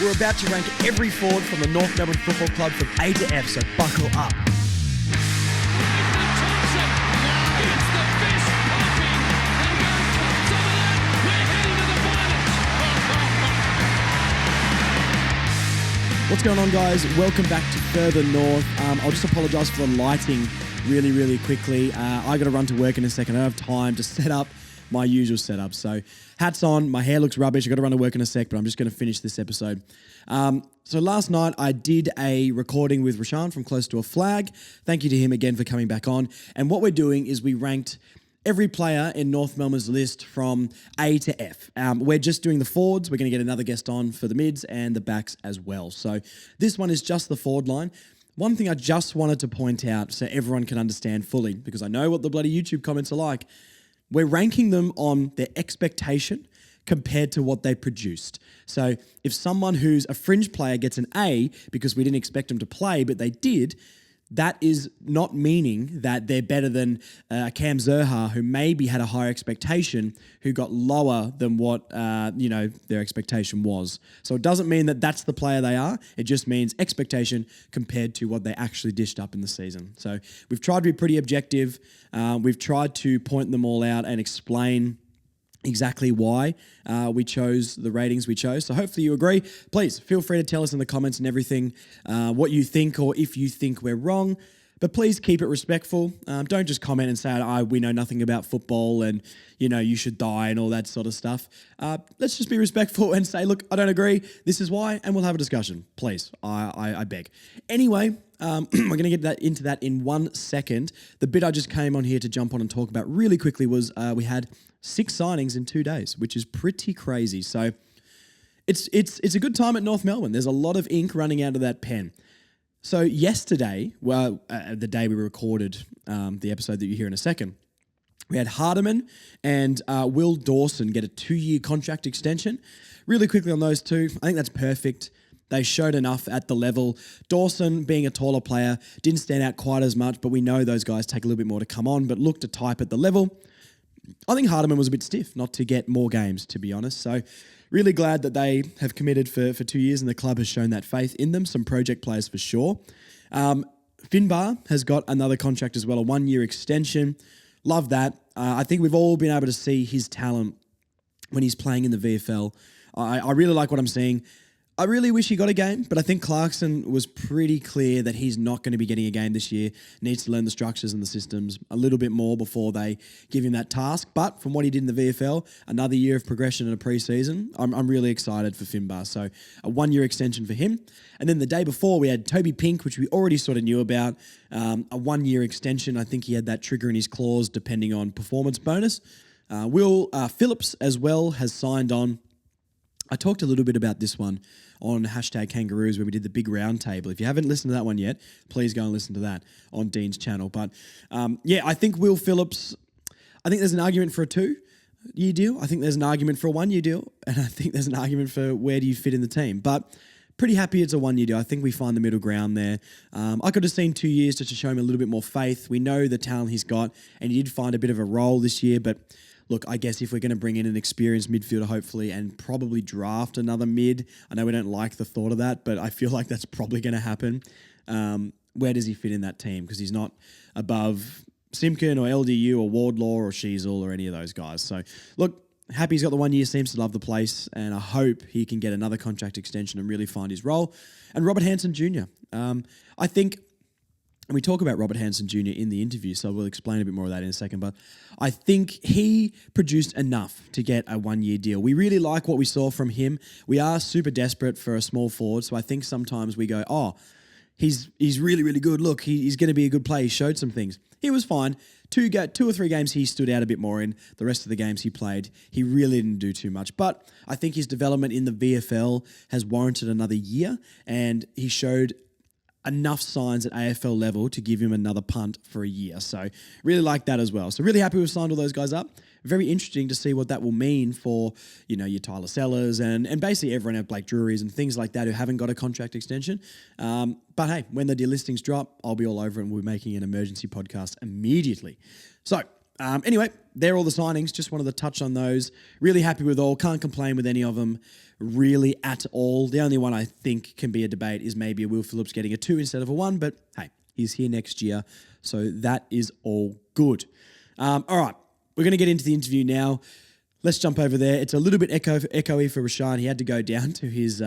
We're about to rank every forward from the North Melbourne Football Club from A to F, so buckle up. What's going on, guys? Welcome back to Further North. I'll just apologise for the lighting really quickly. I got to run to work in a second. I don't have time to set up my usual setup. So hats on, my hair looks rubbish. I've got to run to work in a sec, but I'm just going to finish this episode. So last night I did a recording with Rashan from Close to a Flag. Thank you to him again for coming back on. And what we're doing is we ranked every player in North Melbourne's list from A to F. We're just doing the forwards. We're going to get another guest on for the mids and the backs as well. So this one is just the forward line. One thing I just wanted to point out so everyone can understand fully, because I know what the bloody YouTube comments are like, we're ranking them on their expectation compared to what they produced. So if someone who's a fringe player gets an A because we didn't expect them to play, but they did, that is not meaning that they're better than Cam Zerha, who maybe had a higher expectation, who got lower than what their expectation was. So it doesn't mean that that's the player they are. It just means expectation compared to what they actually dished up in the season. So we've tried to be pretty objective. We've tried to point them all out and explain exactly why we chose the ratings we chose. So hopefully you agree. Please feel free to tell us in the comments and everything what you think, or if you think we're wrong. But please keep it respectful. Don't just comment and say, we know nothing about football and, you should die and all that sort of stuff. Let's just be respectful and say, look, I don't agree. This is why, and we'll have a discussion. Please, I beg. Anyway, we're going to get into that in 1 second. The bit I just came on here to jump on and talk about really quickly was we had 6 signings in 2 days, which is pretty crazy. So it's a good time at North Melbourne. There's a lot of ink running out of that pen. So yesterday, the day we recorded the episode that you hear in a second, we had Hardiman and Will Dawson get a 2-year contract extension. Really quickly on those two, I think that's perfect. They showed enough at the level. Dawson, being a taller player, didn't stand out quite as much, but we know those guys take a little bit more to come on, but looked a type at the level. I think Hardiman was a bit stiff not to get more games, to be honest. So really glad that they have committed for 2 years and the club has shown that faith in them. Some project players for sure. Finbar has got another contract as well, a 1-year extension. Love that. I think we've all been able to see his talent when he's playing in the VFL. I really like what I'm seeing. I really wish he got a game, but I think Clarkson was pretty clear that he's not going to be getting a game this year. Needs to learn the structures and the systems a little bit more before they give him that task. But from what he did in the VFL, another year of progression in a pre-season, I'm really excited for Finbar. So a 1-year extension for him. And then the day before, we had Toby Pink, which we already sort of knew about, a 1-year extension. I think he had that trigger in his clause depending on performance bonus. Will Phillips as well has signed on. I talked a little bit about this one on #Kangaroos where we did the big round table. If you haven't listened to that one yet, please go and listen to that on Dean's channel. But I think Will Phillips, I think there's an argument for a 2-year deal. I think there's an argument for a 1-year deal. And I think there's an argument for where do you fit in the team. But pretty happy it's a 1-year deal. I think we find the middle ground there. I could have seen 2 years just to show him a little bit more faith. We know the talent he's got, and he did find a bit of a role this year, but look, I guess if we're going to bring in an experienced midfielder, hopefully, and probably draft another mid, I know we don't like the thought of that, but I feel like that's probably going to happen. Where does he fit in that team? Because he's not above Simpkin or LDU or Wardlaw or Sheasel or any of those guys. So, look, happy he's got the 1 year, seems to love the place, and I hope he can get another contract extension and really find his role. And Robert Hansen Jr. I think, and we talk about Robert Hansen Jr. in the interview, so we'll explain a bit more of that in a second, but I think he produced enough to get a 1-year deal. We really like what we saw from him. We are super desperate for a small forward, so I think sometimes we go, he's really, really good. Look, he's going to be a good player. He showed some things. He was fine. 2 or 3 games he stood out a bit more in. The rest of the games he played, he really didn't do too much. But I think his development in the VFL has warranted another year, and he showed enough signs at AFL level to give him another punt for a year. So really like that as well. So really happy we've signed all those guys up. Very interesting to see what that will mean for, your Tyler Sellers and basically everyone at Blake Drury's and things like that who haven't got a contract extension. But hey, when the delistings drop, I'll be all over it and we'll be making an emergency podcast immediately. So Anyway, they're all the signings. Just wanted to touch on those. Really happy with all. Can't complain with any of them really at all. The only one I think can be a debate is maybe a Will Phillips getting a 2 instead of a 1, but hey, he's here next year, so that is all good. All right, we're going to get into the interview now. Let's jump over there. It's a little bit echoey for Rashaan. He had to go down to his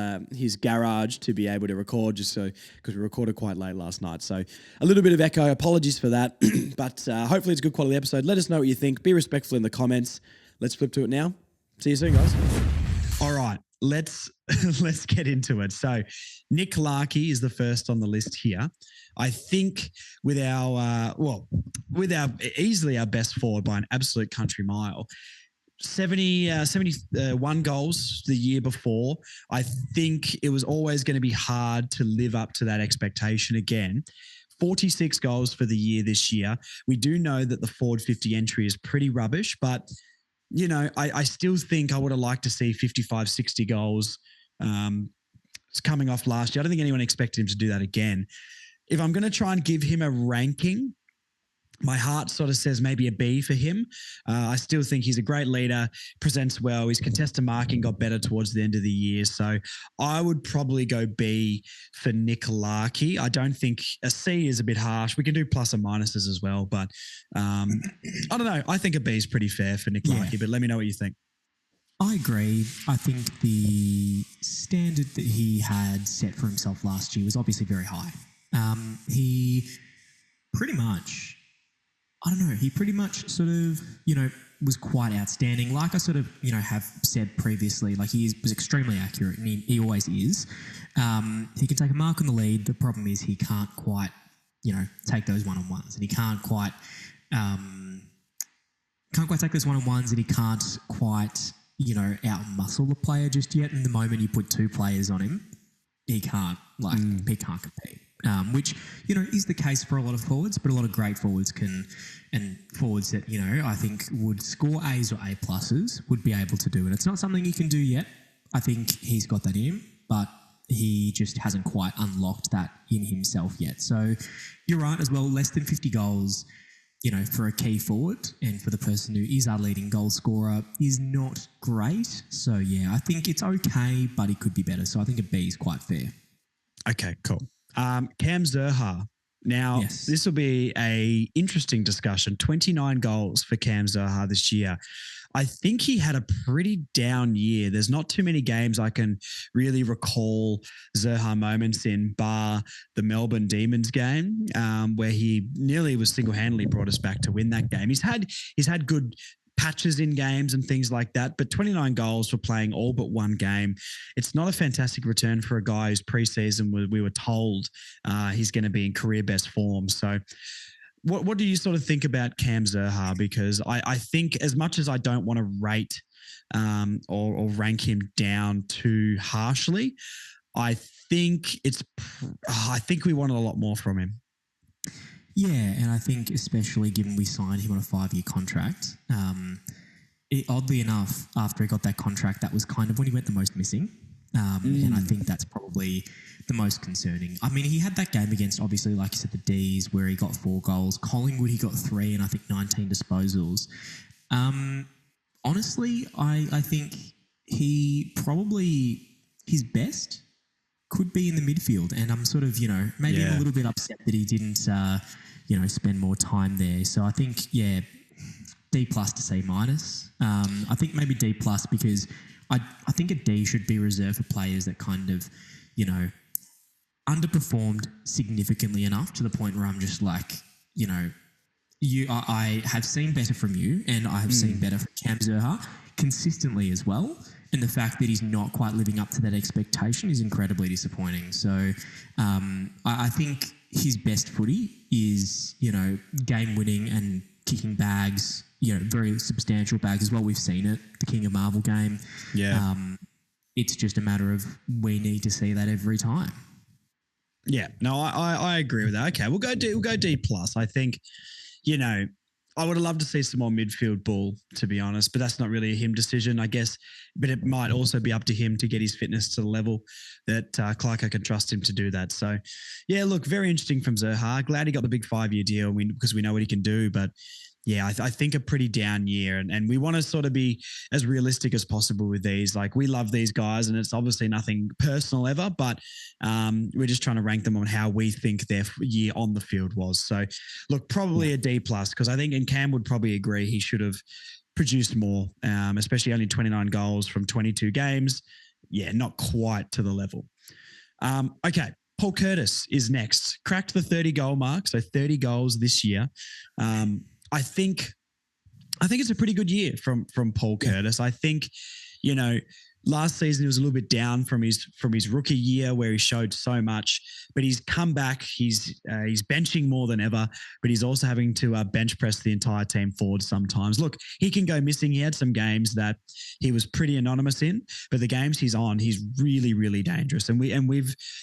garage to be able to record, just so because we recorded quite late last night. So a little bit of echo. Apologies for that, but hopefully it's a good quality episode. Let us know what you think. Be respectful in the comments. Let's flip to it now. See you soon, guys. All right, let's get into it. So Nick Larkey is the first on the list here. I think with our easily our best forward by an absolute country mile. 71 goals the year before. I think it was always going to be hard to live up to that expectation again. 46 goals for the year this year. We do know that the forward 50 entry is pretty rubbish, but, you know, I still think I would have liked to see 55, 60 goals coming off last year. I don't think anyone expected him to do that again. If I'm going to try and give him a ranking, my heart sort of says maybe a B for him. I still think he's a great leader, presents well. His contested marking got better towards the end of the year. So I would probably go B for Nick Larkey. I don't think a C is a bit harsh. We can do plus and minuses as well. But I don't know. I think a B is pretty fair for Nick Larkey, but let me know what you think. I agree. I think the standard that he had set for himself last year was obviously very high. He pretty much... I don't know. He pretty much sort of, was quite outstanding. Like I sort of, have said previously, like he was extremely accurate, and he always is. He can take a mark on the lead. The problem is he can't quite, take those one-on-ones, and he can't quite take those one-on-ones, and he can't quite, out-muscle the player just yet. And the moment you put 2 players on him, he can't compete. Which, is the case for a lot of forwards, but a lot of great forwards and forwards that, I think would score A's or A pluses would be able to do it. It's not something he can do yet. I think he's got that in him, but he just hasn't quite unlocked that in himself yet. So you're right as well, less than 50 goals, for a key forward and for the person who is our leading goal scorer is not great. So, yeah, I think it's okay, but it could be better. So I think a B is quite fair. Okay, cool. Cam Zurhaar. Now, This will be a interesting discussion. 29 goals for Cam Zurhaar this year. I think he had a pretty down year. There's not too many games I can really recall Zurhaar moments in, bar the Melbourne Demons game, where he nearly was single-handedly brought us back to win that game. He's had good patches in games and things like that, but 29 goals for playing all but one game. It's not a fantastic return for a guy who's preseason we were told he's going to be in career best form. So what do you sort of think about Cam Zurhaar? Because I think as much as I don't want to rate or rank him down too harshly, I think we wanted a lot more from him. Yeah, and I think especially given we signed him on a 5-year contract, oddly enough, after he got that contract, that was kind of when he went the most missing. And I think that's probably the most concerning. I mean, he had that game against, obviously, like you said, the D's, where he got 4 goals. Collingwood, he got 3 and I think 19 disposals. Honestly, I think his best could be in the midfield. And I'm sort of, maybe I'm a little bit upset that he didn't, spend more time there. So I think, D plus to C minus. I think maybe D plus because I think a D should be reserved for players that kind of, underperformed significantly enough to the point where I'm just like, I have seen better from you, and I have seen better from Cam Zurhaar consistently as well. And the fact that he's not quite living up to that expectation is incredibly disappointing. So I think his best footy is, game winning and kicking bags, very substantial bags as well. We've seen it, the King of Marvel game. Yeah. It's just a matter of we need to see that every time. Yeah, no, I agree with that. Okay, we'll go D plus. I think, I would have loved to see some more midfield ball, to be honest, but that's not really a him decision, I guess. But it might also be up to him to get his fitness to the level that Clarko can trust him to do that. So, yeah, look, very interesting from Zurhaar. Glad he got the big 5-year deal because we know what he can do. But Yeah, I think a pretty down year. And we want to sort of be as realistic as possible with these. Like, we love these guys, and it's obviously nothing personal ever, but we're just trying to rank them on how we think their year on the field was. So, look, probably a D plus, because I think, and Cam would probably agree, he should have produced more, especially only 29 goals from 22 games. Yeah, not quite to the level. Okay. Paul Curtis is next. Cracked the 30 goal mark, so 30 goals this year. I think it's a pretty good year from Paul Curtis. I think, last season he was a little bit down from his rookie year where he showed so much, but he's come back. He's benching more than ever, but he's also having to bench press the entire team forward sometimes. Look, he can go missing. He had some games that he was pretty anonymous in, but the games he's on, he's really, really dangerous. And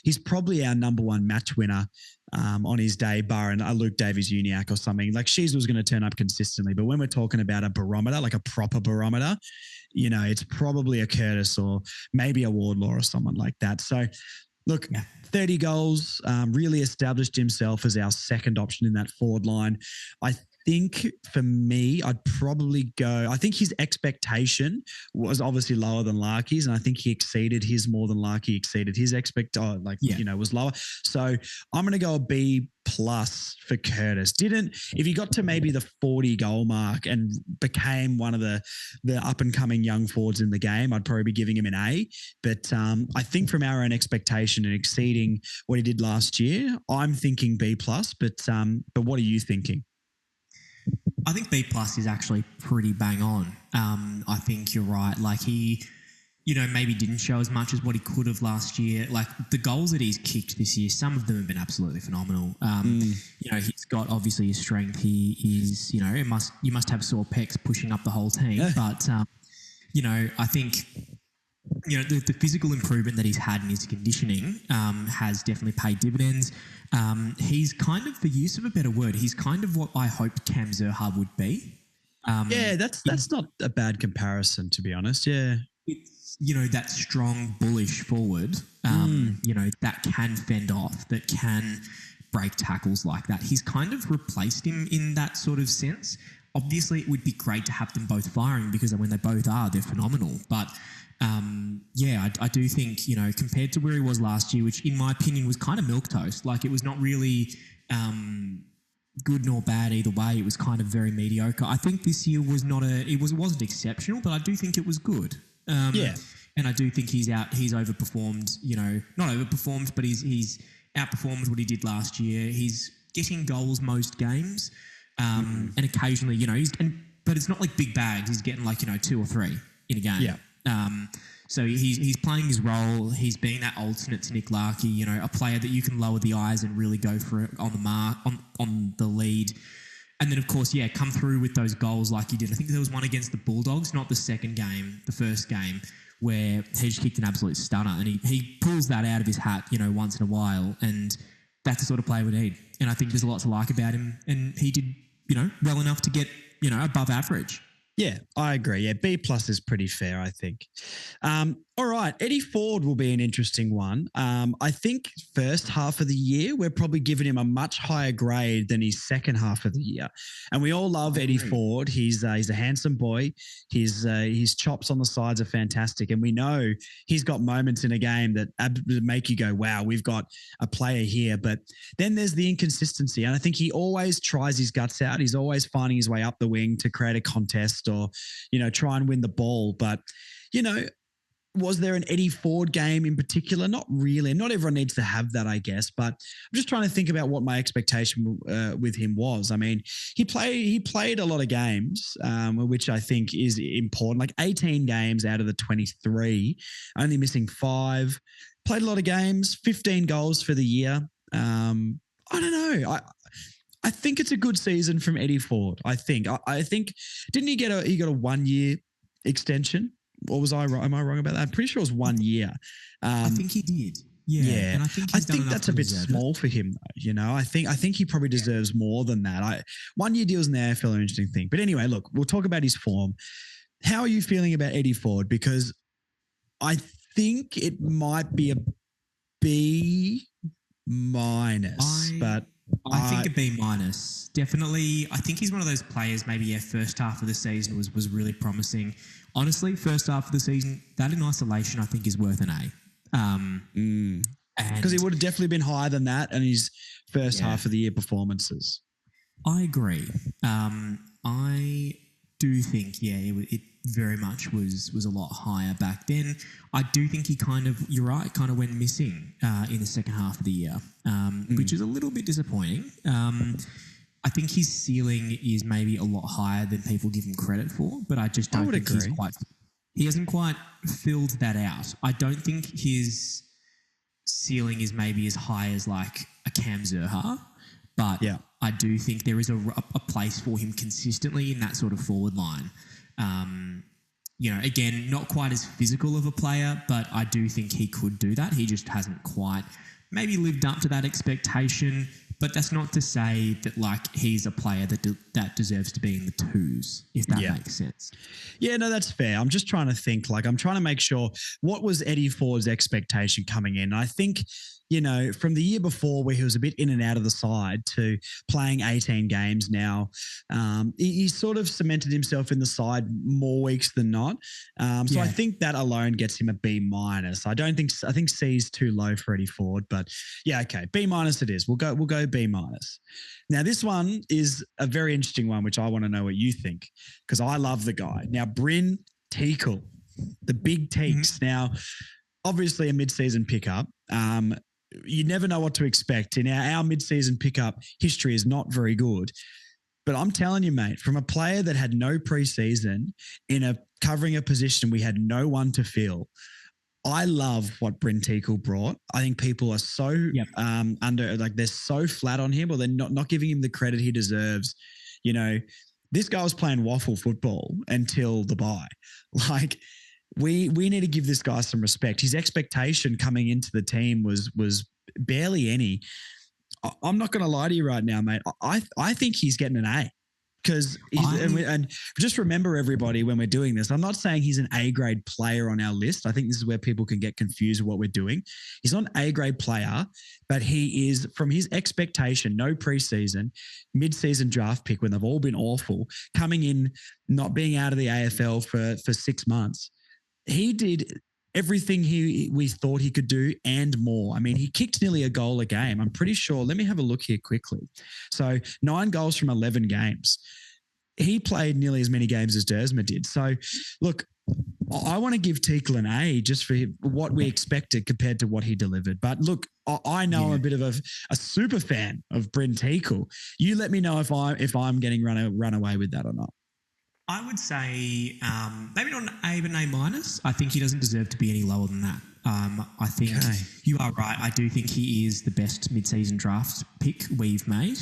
he's probably our number one match winner on his day, bar and Luke Davies-Uniacke or something. Like, Shees was going to turn up consistently, but when we're talking about a barometer, like a proper barometer, it's probably a Curtis or maybe a Wardlaw or someone like that. So, look, 30 goals, really established himself as our second option in that forward line. I think for me, I'd probably go, I think his expectation was obviously lower than Larky's, and I think he exceeded his more than Larky exceeded his was lower. So I'm going to go a B plus for Curtis. If he got to maybe the 40 goal mark and became one of the up and coming young forwards in the game, I'd probably be giving him an A. But I think from our own expectation and exceeding what he did last year, I'm thinking B plus. But what are you thinking? I think B plus is actually pretty bang on. I think you're right. Like, he, maybe didn't show as much as what he could have last year. Like, the goals that he's kicked this year, some of them have been absolutely phenomenal. He's got obviously his strength. He is, you must have sore pecs pushing up the whole team. But, I think, the physical improvement that he's had in his conditioning has definitely paid dividends. He's kind of, for use of a better word, he's kind of what I hoped Cam Zerha would be. That's not a bad comparison, to be honest. Yeah. It's, that strong, bullish forward, that can fend off, that can break tackles like that. He's kind of replaced him in that sort of sense. Obviously, it would be great to have them both firing, because when they both are, they're phenomenal. But I do think, compared to where he was last year, which in my opinion was kind of milquetoast, like, it was not really good nor bad either way. It was kind of very mediocre. I think this year wasn't exceptional, but I do think it was good. And I do think he's overperformed, not overperformed, but he's outperformed what he did last year. He's getting goals most games. And occasionally, but it's not like big bags. He's getting 2 or 3 in a game. Yeah. So he's playing his role. He's being that alternate to Nick Larkey, a player that you can lower the eyes and really go for it on the mark, on the lead. And then, of course, come through with those goals like he did. I think there was one against the Bulldogs, not the second game, the first game, where he just kicked an absolute stunner. And he pulls that out of his hat, once in a while. And that's the sort of player we need. And I think there's a lot to like about him. And he did, well enough to get, above average. Yeah, I agree. Yeah, B plus is pretty fair, I think. All right, Eddie Ford will be an interesting one. I think first half of the year, we're probably giving him a much higher grade than his second half of the year. And we all love Eddie Ford. He's a handsome boy. His chops on the sides are fantastic. And we know he's got moments in a game that make you go, wow, we've got a player here. But then there's the inconsistency. And I think he always tries his guts out. He's always finding his way up the wing to create a contest or, try and win the ball. But, was there an Eddie Ford game in particular? Not really. Not everyone needs to have that, I guess. But I'm just trying to think about what my expectation with him was. I mean, he played a lot of games, which I think is important. Like 18 games out of the 23, only missing 5. Played a lot of games, 15 goals for the year. I don't know. I think it's a good season from Eddie Ford. I think didn't he get a 1 year extension? Or was I wrong? Am I wrong about that? I'm pretty sure it was 1 year. I think he did. Yeah. And I think that's a bit small for him. I think he probably deserves more than that. 1 year deals in the AFL are an interesting thing. But anyway, look, we'll talk about his form. How are you feeling about Eddie Ford? Because I think it might be a B minus, but I think a B minus. Definitely. I think he's one of those players, maybe, first half of the season was really promising. Honestly, first half of the season, that in isolation, I think is worth an A. Because he would have definitely been higher than that in his first half of the year performances. I agree. I do think, it very much was a lot higher back then. I do think he you're right, kind of went missing in the second half of the year, which is a little bit disappointing. I think his ceiling is maybe a lot higher than people give him credit for, but I just don't think he hasn't quite filled that out. I don't think his ceiling is maybe as high as like a Cam Zerha, but I do think there is a place for him consistently in that sort of forward line. Again, not quite as physical of a player, but I do think he could do that. He just hasn't quite maybe lived up to that expectation. But that's not to say that like he's a player that deserves to be in the twos, if that makes sense. Yeah, no, that's fair. I'm just trying to think. Like, I'm trying to make sure what was Eddie Ford's expectation coming in. I think, from the year before where he was a bit in and out of the side to playing 18 games now, he sort of cemented himself in the side more weeks than not. So I think that alone gets him a B minus. I think C is too low for Eddie Ford, but okay, B minus it is. We'll go B minus. Now this one is a very interesting one, which I want to know what you think because I love the guy. Now Bryn Teakle, the big Teaks. Now, obviously a mid-season pickup. You never know what to expect. In our mid-season pickup history is not very good. But I'm telling you, mate, from a player that had no preseason covering a position we had no one to fill, I love what Bryn Teakle brought. I think people are so they're so flat on him, or they're not giving him the credit he deserves. This guy was playing waffle football until the bye. Like, we need to give this guy some respect. His expectation coming into the team was barely any. I'm not going to lie to you right now, mate. I think he's getting an A because and just remember everybody when we're doing this, I'm not saying he's an A grade player on our list. I think this is where people can get confused with what we're doing. He's not an A grade player, but he is, from his expectation, no preseason, mid-season draft pick when they've all been awful, coming in, not being out of the AFL for 6 months. He did everything we thought he could do and more. I mean, he kicked nearly a goal a game. I'm pretty sure. Let me have a look here quickly. So 9 goals from 11 games. He played nearly as many games as Dersma did. So, look, I want to give Teakle an A just for what we expected compared to what he delivered. But look, I know I'm a bit of a super fan of Bryn Teakle. You let me know if I'm getting run away with that or not. I would say maybe not an A, but an A minus. I think he doesn't deserve to be any lower than that. I think you are right. I do think he is the best mid-season draft pick we've made.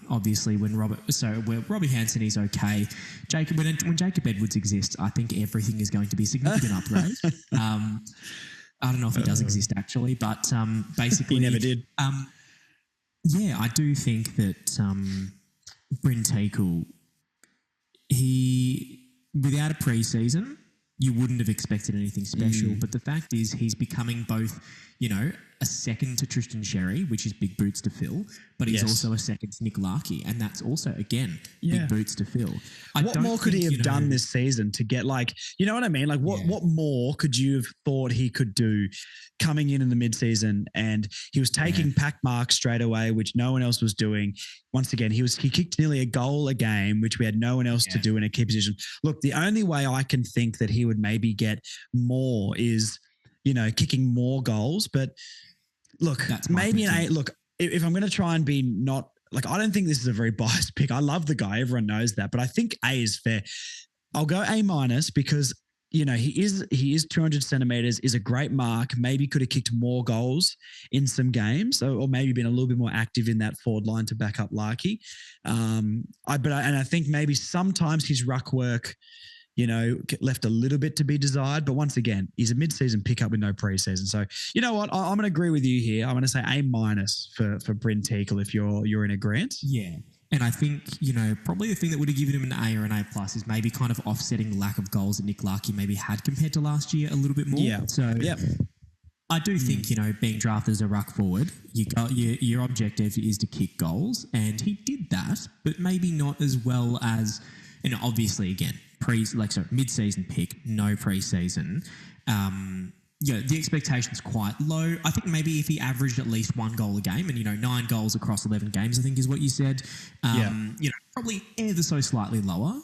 Obviously, when Robbie Hansen is okay, when Jacob Edwards exists, I think everything is going to be a significant upgrade. I don't know if he does exist actually, but basically he never did. I do think that Bryn Teakle, he, without a preseason, you wouldn't have expected anything special. But the fact is he's becoming both, a second to Tristan Sherry, which is big boots to fill, but he's also a second to Nick Larkey. And that's also, again, big boots to fill. What more could he have done this season to get you know what I mean? Like what more could you have thought he could do coming in the mid-season? And he was taking pack marks straight away, which no one else was doing. Once again, he kicked nearly a goal a game, which we had no one else to do in a key position. Look, the only way I can think that he would maybe get more is, kicking more goals. But look, maybe an A. Look, if I'm going to try and be not I don't think this is a very biased pick. I love the guy. Everyone knows that. But I think A is fair. I'll go A minus because, he is 200 centimeters, is a great mark. Maybe could have kicked more goals in some games or maybe been a little bit more active in that forward line to back up Larkey. I think maybe sometimes his ruck work, left a little bit to be desired. But once again, he's a mid-season pickup with no preseason. So, you know what? I'm going to agree with you here. I'm going to say A minus for Bryn Teakle if you're in agreement. Yeah. And I think, probably the thing that would have given him an A or an A plus is maybe kind of offsetting the lack of goals that Nick Larkey maybe had compared to last year a little bit more. Yeah. So, I do think, being drafted as a ruck forward, your objective is to kick goals, and he did that, but maybe not as well as, and obviously again, mid-season pick, no pre-season. The expectation's quite low. I think maybe if he averaged at least 1 goal a game, and 9 goals across 11 games, I think is what you said. Probably ever so slightly lower.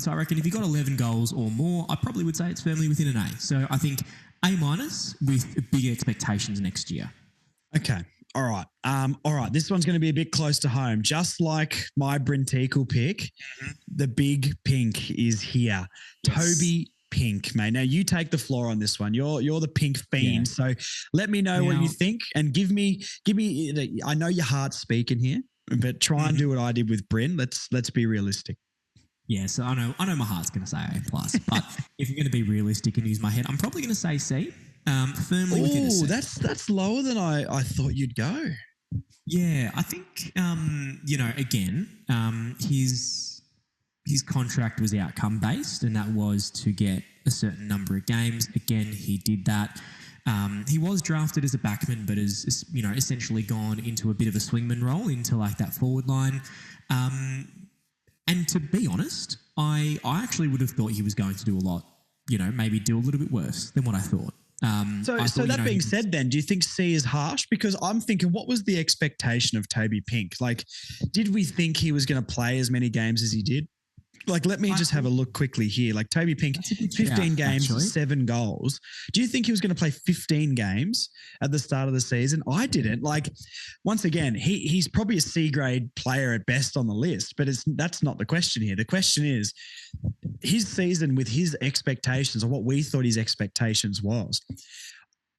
So I reckon if he got 11 goals or more, I probably would say it's firmly within an A. So I think A- with big expectations next year. Okay. All right. This one's going to be a bit close to home. Just like my Brinticle pick, the big pink is here. Yes. Toby Pink, mate. Now you take the floor on this one. You're the pink fiend. Yeah. So let me know what you think and give me. I know your heart's speaking here, but try and do what I did with Bryn. Let's be realistic. Yeah, so I know my heart's going to say A+, but if you're going to be realistic and use my head, I'm probably going to say C. Firmly within a C. That's lower than I thought you'd go. Yeah, I think again, his contract was outcome based, and that was to get a certain number of games. Again, he did that. He was drafted as a backman, but has essentially gone into a bit of a swingman role into like that forward line. And to be honest, I actually would have thought he was going to do a lot, maybe do a little bit worse than what I thought. So that being said, then, do you think C is harsh? Because I'm thinking, what was the expectation of Toby Pink? Like, did we think he was going to play as many games as he did? Like, let me just have a look quickly here. Like, Toby Pink, 15 games, actually. 7 goals. Do you think he was going to play 15 games at the start of the season? I didn't. Like, once again, he's probably a C-grade player at best on the list, but that's not the question here. The question is his season with his expectations, or what we thought his expectations was.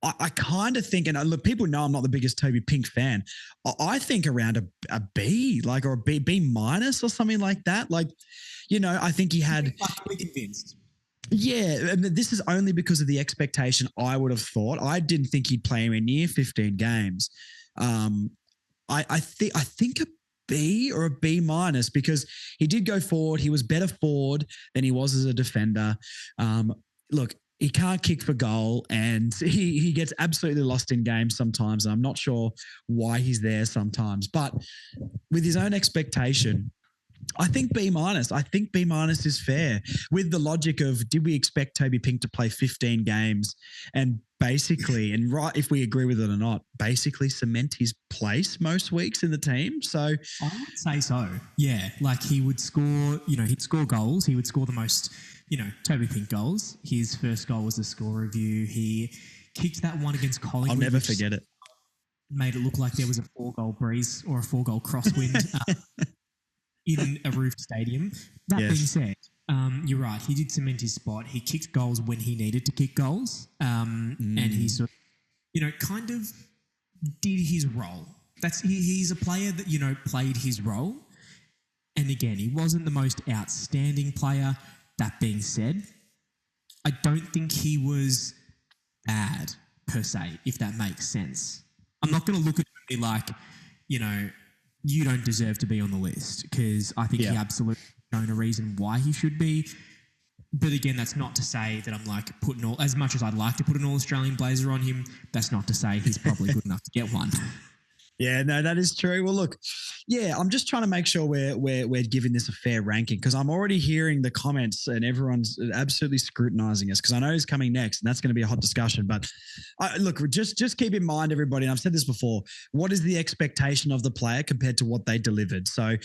I kind of think, and look, people know I'm not the biggest Toby Pink fan. I think around a B, or a B minus or something like that. Like, I think he had. I'm convinced. Yeah, and this is only because of the expectation I would have thought. I didn't think he'd play anywhere near 15 games. I think a B or a B minus, because he did go forward. He was better forward than he was as a defender. Look. He can't kick for goal, and he gets absolutely lost in games sometimes. And I'm not sure why he's there sometimes. But with his own expectation, I think B minus. I think B minus is fair with the logic of, did we expect Toby Pink to play 15 games and basically, and right, if we agree with it or not, basically cement his place most weeks in the team? So I would say so. Yeah, like he would score. He'd score goals. He would score the most. Toby Pink goals. His first goal was a score review. He kicked that one against Collingwood. I'll never forget it. Made it look like there was a 4-goal breeze or a 4-goal crosswind in a roofed stadium. That being said, you're right. He did cement his spot. He kicked goals when he needed to kick goals. And he sort of, kind of did his role. He's a player that, played his role. And again, he wasn't the most outstanding player. That being said, I don't think he was bad per se, if that makes sense. I'm not going to look at him and be like, you don't deserve to be on the list, because I think he absolutely shown a reason why he should be. But again, that's not to say that I'm like as much as I'd like to put an All-Australian blazer on him, that's not to say he's probably good enough to get one. Yeah, no, that is true. Well, look, I'm just trying to make sure we're giving this a fair ranking, because I'm already hearing the comments and everyone's absolutely scrutinizing us, because I know he's coming next and that's going to be a hot discussion. But look, just keep in mind, everybody, and I've said this before, what is the expectation of the player compared to what they delivered? So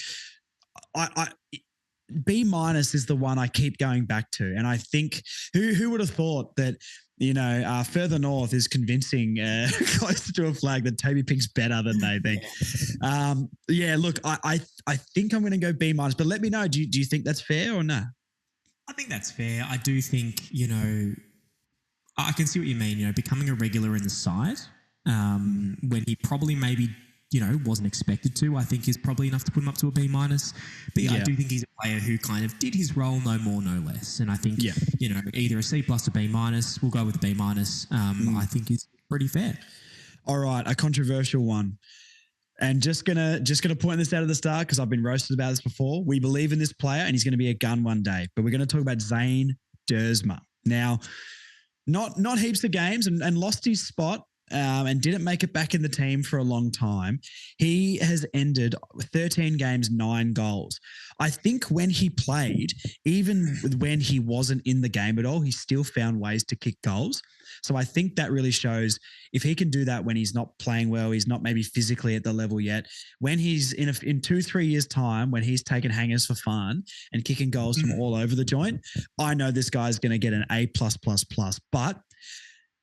B minus is the one I keep going back to. And I think who would have thought that, further north is convincing closer to a flag that Toby Pink's better than they think. Look, I think I'm going to go B minus, but let me know. Do you think that's fair or no? I think that's fair. I do think, I can see what you mean, becoming a regular in the side when he probably maybe wasn't expected to, I think is probably enough to put him up to a B minus. But I do think he's a player who kind of did his role, no more, no less. And I think, either a C plus or B minus, we'll go with a B minus. I think is pretty fair. All right. A controversial one. And just gonna point this out at the start, because I've been roasted about this before. We believe in this player and he's going to be a gun one day, but we're going to talk about Zane Dersma. Now, not heaps of games and lost his spot and didn't make it back in the team for a long time. He has ended 13 games, 9 goals. I think when he played, even when he wasn't in the game at all, he still found ways to kick goals. So I think that really shows if he can do that when he's not playing well, he's not maybe physically at the level yet. When he's in 2-3 years' time, when he's taking hangers for fun and kicking goals from all over the joint, I know this guy's going to get an A+++. But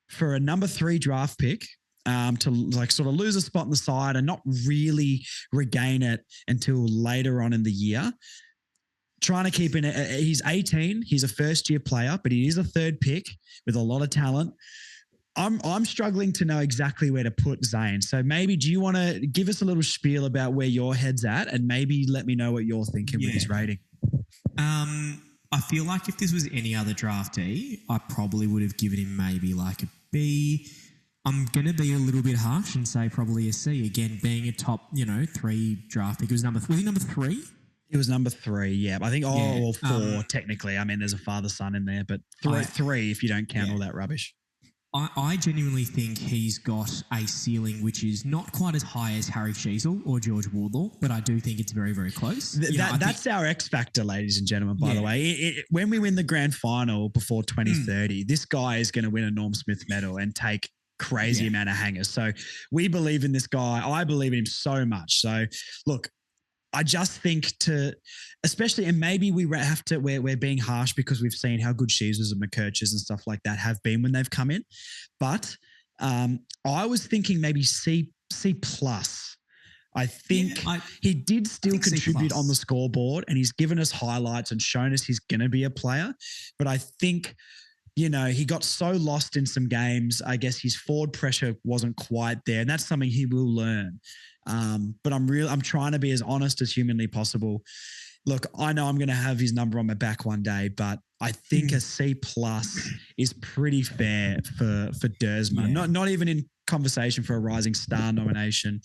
for a number 3 draft pick, to like sort of lose a spot in the side and not really regain it until later on in the year, trying to keep in it. He's 18. He's a first-year player, but he is a third pick with a lot of talent. I'm struggling to know exactly where to put Zane. So maybe do you want to give us a little spiel about where your head's at and maybe let me know what you're thinking with his rating? I feel like if this was any other draftee, I probably would have given him maybe like a B. I'm going to be a little bit harsh and say probably a C. Again, being a top, 3 draft pick. Was he number 3? It was number 3, yeah. I think, or 4 technically. I mean, there's a father-son in there, but 3 if you don't count all that rubbish. I genuinely think he's got a ceiling which is not quite as high as Harry Sheasel or George Wardlaw, but I do think it's very, very close. That's our X factor, ladies and gentlemen, by the way. When we win the grand final before 2030, this guy is going to win a Norm Smith medal and take crazy amount of hangers. So we believe in this guy. I believe in him so much. So look, I just think especially, and maybe we're being harsh because we've seen how good Sheasels and McKerchers and stuff like that have been when they've come in. But I was thinking maybe C+. I think he did still contribute on the scoreboard and he's given us highlights and shown us he's going to be a player. But I think, he got so lost in some games. I guess his forward pressure wasn't quite there, and that's something he will learn. But I'm trying to be as honest as humanly possible. Look, I know I'm going to have his number on my back one day, but I think a C+ is pretty fair for Dersma. Yeah. Not even in conversation for a Rising Star nomination.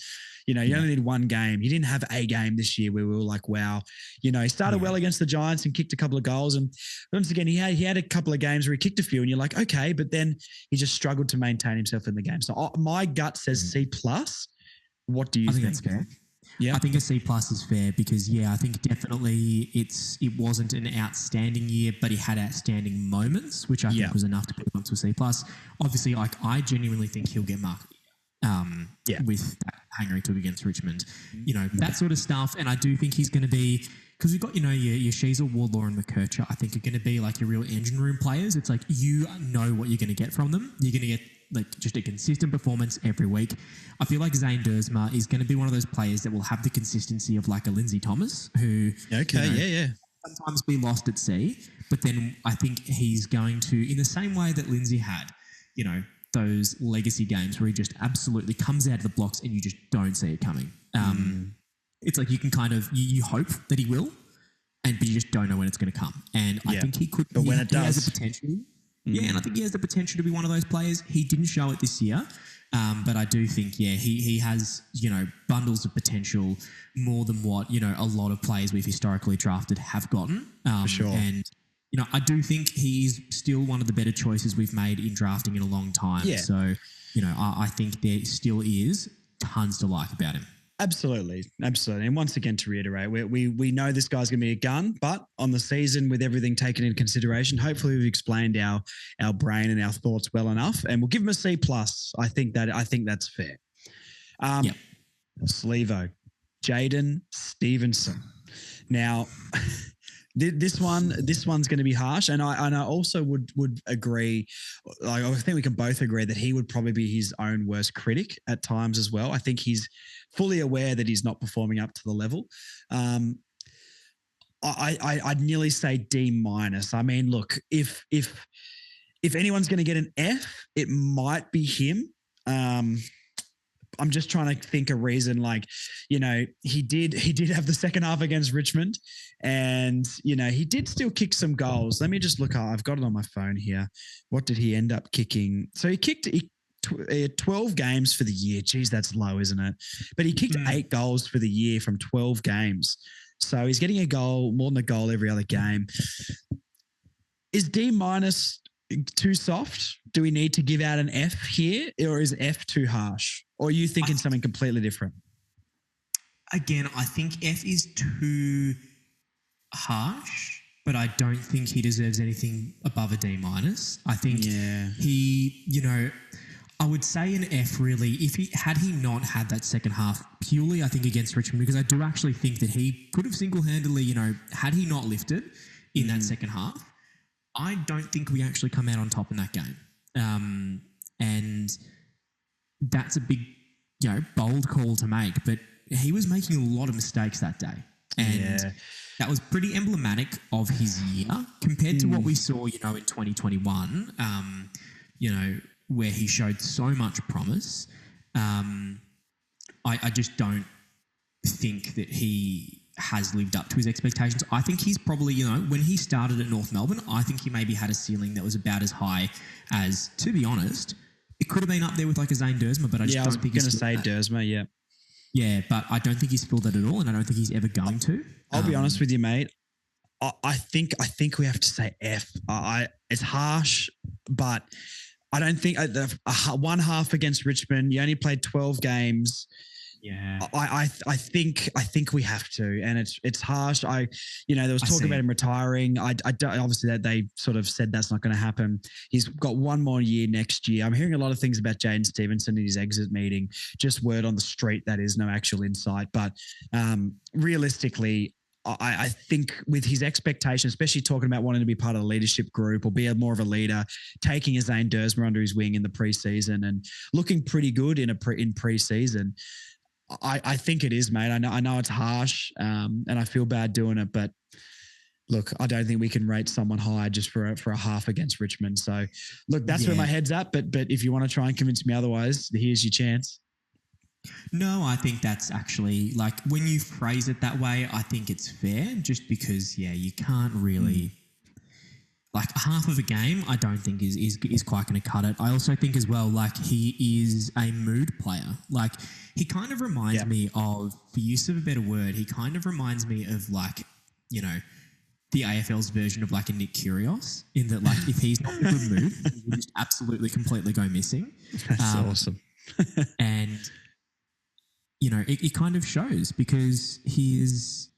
You only need one game. He didn't have a game this year where we were like, wow. He started well against the Giants and kicked a couple of goals. And once again, he had a couple of games where he kicked a few and you're like, okay, but then he just struggled to maintain himself in the game. So my gut says C+. What do you think? I think that's fair. Yeah, I think a C+ is fair because, I think definitely it wasn't an outstanding year, but he had outstanding moments, which I think was enough to put him up to a C+. Obviously, I genuinely think he'll get marked with that hanger he took against Richmond, that sort of stuff. And I do think he's going to be, because we've got, your Sheasel, Wardlaw and McKercher, I think are going to be like your real engine room players. It's like you know what you're going to get from them. You're going to get like just a consistent performance every week. I feel like Zane Dersma is going to be one of those players that will have the consistency of like a Lindsay Thomas who sometimes be lost at sea. But then I think he's going to, in the same way that Lindsay had, those legacy games where he just absolutely comes out of the blocks and you just don't see it coming. It's like you can kind of, you hope that he will, but you just don't know when it's going to come. And I think he could, but when it does, he has the potential. Yeah, and I think he has the potential to be one of those players. He didn't show it this year, but I do think, he has, bundles of potential more than what, a lot of players we've historically drafted have gotten. For sure. And, I do think he's still one of the better choices we've made in drafting in a long time. Yeah. So, I think there still is tons to like about him. Absolutely. And once again, to reiterate, we know this guy's going to be a gun, but on the season, with everything taken into consideration, hopefully we've explained our brain and our thoughts well enough, and we'll give him a C+. I think that's fair. Slevo, Jaden Stevenson. Now, this one's going to be harsh, and I also would agree. Like, I think we can both agree that he would probably be his own worst critic at times as well. I think he's fully aware that he's not performing up to the level. I'd nearly say D-. I mean, look, if anyone's going to get an F, it might be him. I'm just trying to think a reason. Like, he did have the second half against Richmond, and he did still kick some goals. Let me just look up. I've got it on my phone here. What did he end up kicking? So he kicked 12 games for the year. Geez, that's low, isn't it? But he kicked 8 goals for the year from 12 games. So he's getting a goal, more than a goal every other game. Is D-? too soft? Do we need to give out an F here, or is F too harsh? Or are you thinking something completely different? Again, I think F is too harsh, but I don't think he deserves anything above a D minus. I think he, I would say an F really, if he not had that second half purely, I think, against Richmond, because I do actually think that he could have single-handedly, had he not lifted in that second half, I don't think we actually come out on top in that game. And that's a big, bold call to make, but he was making a lot of mistakes that day. And that was pretty emblematic of his year compared to what we saw, in 2021, where he showed so much promise. I just don't think that he has lived up to his expectations. I think he's probably, when he started at North Melbourne, I think he maybe had a ceiling that was about as high as, to be honest, it could have been up there with like a Zane Dersma, but I just don't think he's going to say Dersma, yeah. Yeah, but I don't think he's filled that at all, and I don't think he's ever going to. I'll be honest with you, mate. I think we have to say F. It's harsh, but I don't think one half against Richmond. You only played 12 games. Yeah, I think we have to, and it's harsh. There was talk about him retiring. I don't, obviously that they sort of said that's not going to happen. He's got one more year next year. I'm hearing a lot of things about Jaden Stevenson in his exit meeting. Just word on the street, that is, no actual insight. But realistically, I think with his expectation, especially talking about wanting to be part of the leadership group or be more of a leader, taking a Zane Dersma under his wing in the preseason and looking pretty good in preseason. I think it is, mate. I know it's harsh, and I feel bad doing it, but look, I don't think we can rate someone high just for a half against Richmond. So, look, that's where my head's at. But if you want to try and convince me otherwise, here's your chance. No, I think that's actually, like, when you phrase it that way, I think it's fair, just because, you can't really. Like, half of a game, I don't think is quite going to cut it. I also think as well, like, he is a mood player. Like, he kind of reminds me of, for use of a better word, he kind of reminds me of, like, the AFL's version of, like, a Nick Kyrgios, in that, like, if he's not in a good mood, he will just absolutely, completely go missing. That's awesome. And, it kind of shows, because he's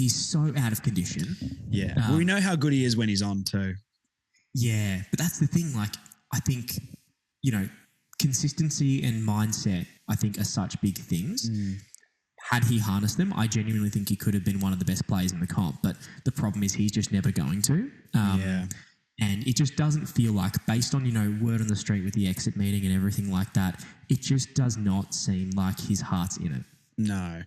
so out of condition. Yeah. Well, we know how good he is when he's on too. Yeah. But that's the thing. Like, I think, consistency and mindset, I think, are such big things. Had he harnessed them, I genuinely think he could have been one of the best players in the comp. But the problem is he's just never going to. And it just doesn't feel like, based on, word on the street with the exit meeting and everything like that, it just does not seem like his heart's in it. No,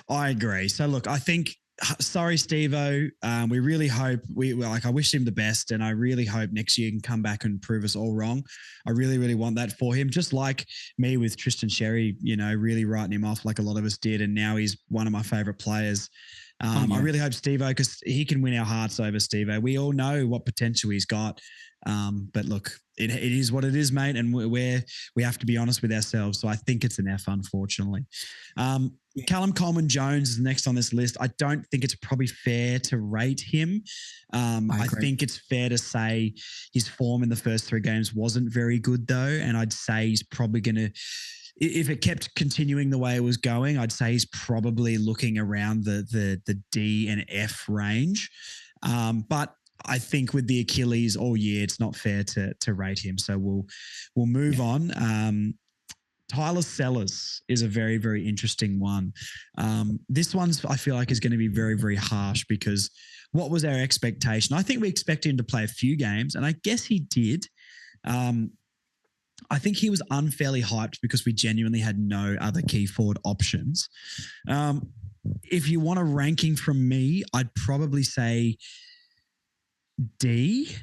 I agree. So, look, I think, sorry, Steve-O. We really hope I wish him the best, and I really hope next year he can come back and prove us all wrong. I really, really want that for him. Just like me with Tristan Sherry, really writing him off like a lot of us did, and now he's one of my favorite players. I really hope Steve-O, because he can win our hearts over, Steve-O. We all know what potential he's got. But look, it is what it is, mate, and we have to be honest with ourselves. So I think it's an F, unfortunately. Callum Coleman-Jones is next on this list. I don't think it's probably fair to rate him. I think it's fair to say his form in the first 3 games wasn't very good, though, and I'd say he's probably going to, if it kept continuing the way it was going, I'd say he's probably looking around the D and F range. But I think with the Achilles all year, it's not fair to rate him. So we'll move on. Tyler Sellers is a very, very interesting one. This one's, I feel like, is going to be very, very harsh, because what was our expectation? I think we expected him to play a few games, and I guess he did. I think he was unfairly hyped because we genuinely had no other key forward options. If you want a ranking from me, I'd probably say D.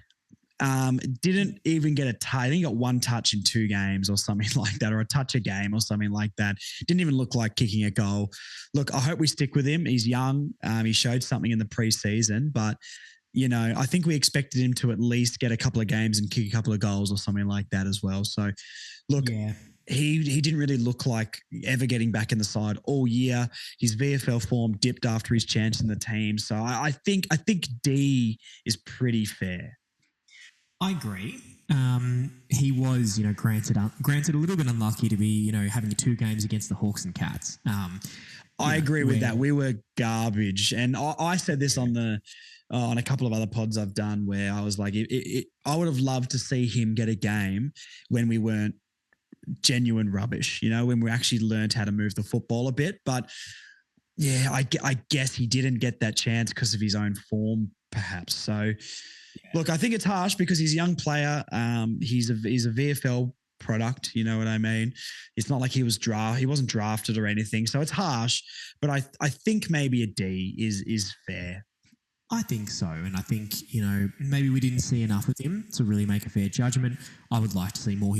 Didn't even get a touch. I think he got 1 touch in 2 games or something like that, or a touch a game or something like that. Didn't even look like kicking a goal. Look, I hope we stick with him. He's young. He showed something in the preseason, but I think we expected him to at least get a couple of games and kick a couple of goals or something like that as well. So, look, he didn't really look like ever getting back in the side all year. His VFL form dipped after his chance in the team. So I think D is pretty fair. I agree. He was, granted a little bit unlucky to be, having 2 games against the Hawks and Cats. I agree with that. We were garbage, and I said this on a couple of other pods I've done where I was like, I would have loved to see him get a game when we weren't genuine rubbish, when we actually learned how to move the football a bit. But yeah, I guess he didn't get that chance because of his own form, perhaps. So, look, I think it's harsh because he's a young player. He's a VFL product, you know what I mean? It's not like he wasn't drafted or anything. So it's harsh, but I think maybe a D is fair. I think so. And I think, maybe we didn't see enough of him to really make a fair judgment. I would like to see more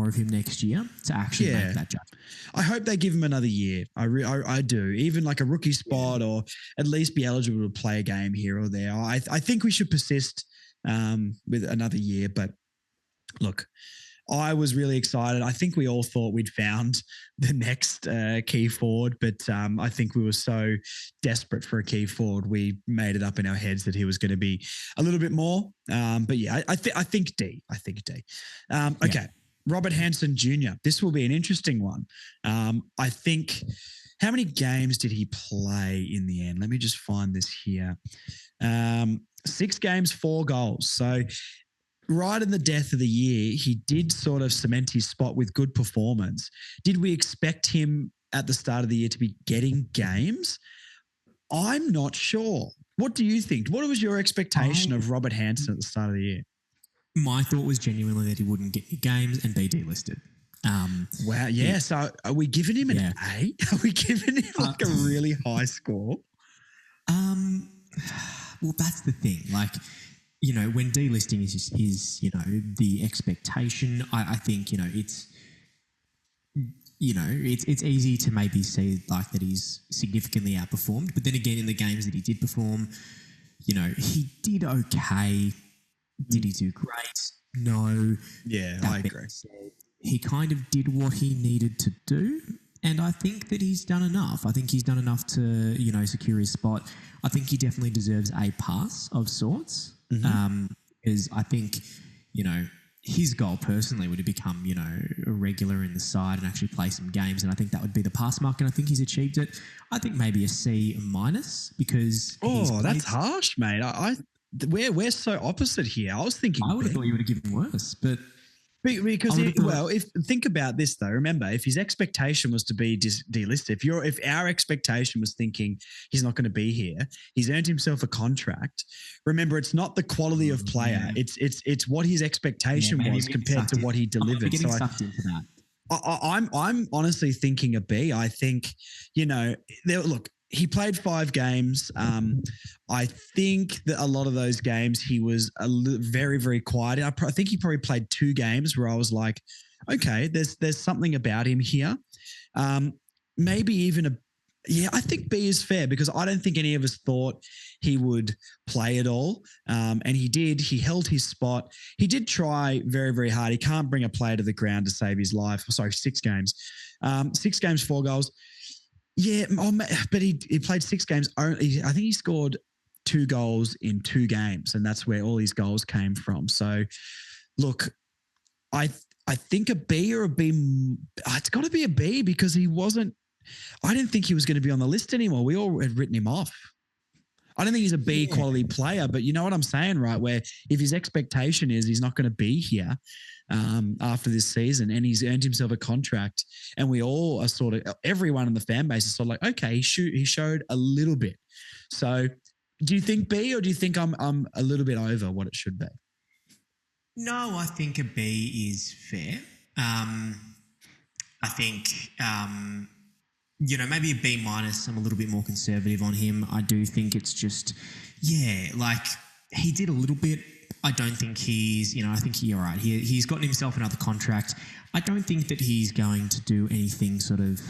of him next year to actually make that judgment. I hope they give him another year. I do. Even like a rookie spot or at least be eligible to play a game here or there. I think we should persist with another year. But look, I was really excited. I think we all thought we'd found the next key forward, but I think we were so desperate for a key forward, we made it up in our heads that he was going to be a little bit more. But yeah, I think D. I think D. Okay, Robert Hansen Jr. This will be an interesting one. I think. How many games did he play in the end? Let me just find this here. 6 games, 4 goals. So right in the death of the year, he did sort of cement his spot with good performance. Did we expect him at the start of the year to be getting games? I'm not sure. What do you think? What was your expectation of Robert Hansen at the start of the year? My thought was genuinely that he wouldn't get any games and be delisted. Wow. Yeah. So are we giving him an A? Are we giving him like a really high score? Well, that's the thing. Like, when delisting is the expectation, I think, it's easy to maybe see like that he's significantly outperformed. But then again, in the games that he did perform, he did okay. Did he do great? No. Yeah, I agree. He kind of did what he needed to do. And I think that he's done enough. I think he's done enough to, secure his spot. I think he definitely deserves a pass of sorts. Because I think, his goal personally would have become, a regular in the side and actually play some games. And I think that would be the pass mark. And I think he's achieved it. I think maybe a C- because. Oh, that's harsh, mate. We're so opposite here. I was thinking. I would have thought you would have given worse, but. Because think about this though. Remember, if his expectation was to be delisted, if our expectation was thinking he's not going to be here, he's earned himself a contract. Remember, it's not the quality of player; it's what his expectation was compared to what he delivered. So sucked into that. I'm honestly thinking a B. I think look. He played 5 games. I think that a lot of those games he was very, very quiet. I think he probably played 2 games where I was like, okay, there's something about him here. Maybe even I think B is fair because I don't think any of us thought he would play at all. And he did. He held his spot. He did try very, very hard. He can't bring a player to the ground to save his life. Sorry, 6 games. 6 games, 4 goals. Yeah, but he played 6 games. Only I think he scored 2 goals in 2 games, and that's where all his goals came from. So, look, I think a B or a B. It's got to be a B because he wasn't. I didn't think he was going to be on the list anymore. We all had written him off. I don't think he's a B quality player, but you know what I'm saying, right? Where if his expectation is he's not going to be here after this season and he's earned himself a contract and we all are sort of, everyone in the fan base is sort of like, okay, he showed a little bit. So do you think B or do you think I'm a little bit over what it should be? No, I think a B is fair. I think, maybe a B-. I'm a little bit more conservative on him. I do think it's just, like he did a little bit. I don't think he's, I think you're right. He's gotten himself another contract. I don't think that he's going to do anything sort of,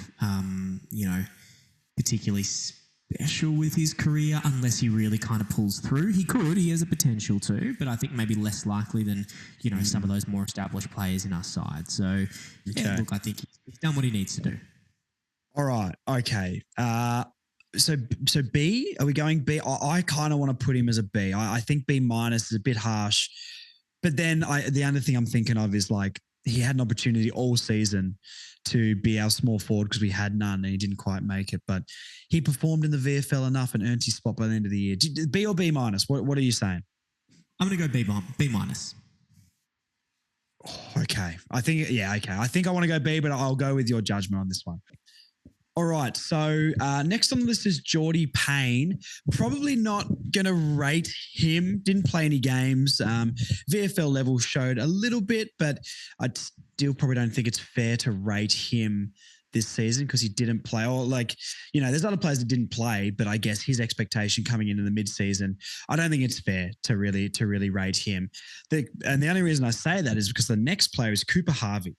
particularly special with his career unless he really kind of pulls through. He could. He has a potential to, but I think maybe less likely than, some of those more established players in our side. So, look, I think he's done what he needs to do. All right. Okay. So B, are we going B? I kind of want to put him as a B. I think B- is a bit harsh But then the other thing I'm thinking of is like he had an opportunity all season to be our small forward because we had none and he didn't quite make it. But he performed in the VFL enough and earned his spot by the end of the year. B or B minus? What are you saying? I'm going to go B minus. Okay. I think I want to go B, but I'll go with your judgment on this one. All right. So next on the list is Geordie Payne. Probably not going to rate him. Didn't play any games. VFL level showed a little bit, but I still probably don't think it's fair to rate him this season because he didn't play. Or like, there's other players that didn't play, but I guess his expectation coming into the mid-season, I don't think it's fair to really rate him. And the only reason I say that is because the next player is Cooper Harvey.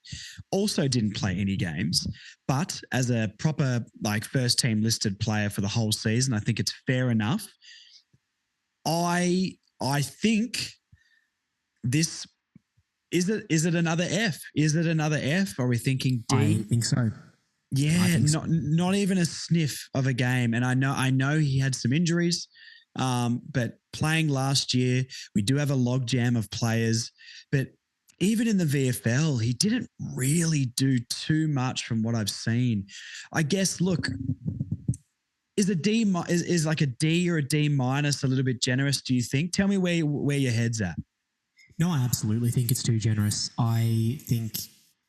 Also didn't play any games, but as a proper like first team listed player for the whole season, I think it's fair enough. I think this is it another F? Is it another F? Are we thinking D? I think so. Yeah, not even a sniff of a game. And I know he had some injuries, but playing last year, we do have a logjam of players. But even in the VFL, he didn't really do too much from what I've seen. I guess, look, is a D is like a D or a D minus a little bit generous? Do you think? Tell me where your head's at. No, I absolutely think it's too generous. I think,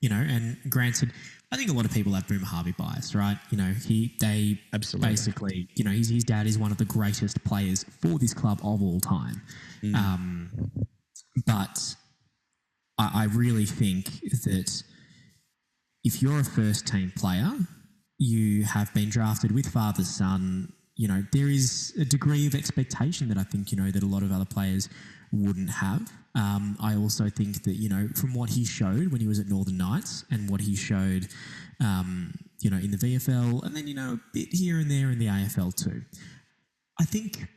and granted, I think a lot of people have Boomer Harvey bias, right? They absolutely basically, his dad is one of the greatest players for this club of all time. But I really think that if you're a first team player, you have been drafted with father's son, there is a degree of expectation that I think, that a lot of other players wouldn't have. I also think that, from what he showed when he was at Northern Knights and what he showed, in the VFL and then, a bit here and there in the AFL too, I think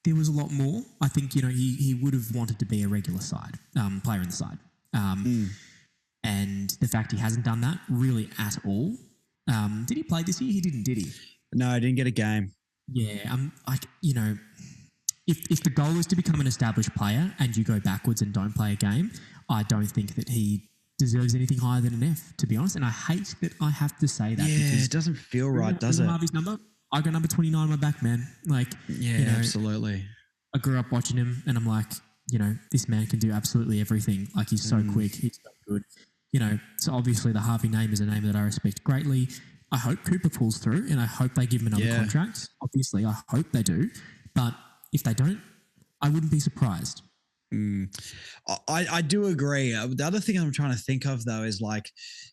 there was a lot more. I think, he would have wanted to be a regular side, player in the side. And the fact he hasn't done that really at all. Did he play this year? He didn't, did he? No, I didn't get a game. Yeah, if the goal is to become an established player and you go backwards and don't play a game, I don't think that he deserves anything higher than an F, to be honest. And I hate that I have to say that. Yeah, because it doesn't feel right, does it? Harvey's number? I got number 29 on my back, man. Like, yeah, absolutely. I grew up watching him and I'm like, this man can do absolutely everything. Like, he's so quick, he's so good. So obviously the Harvey name is a name that I respect greatly. I hope Cooper pulls through and I hope they give him another contract. Obviously, I hope they do. But if they don't, I wouldn't be surprised. I do agree. The other thing I'm trying to think of, though, is like,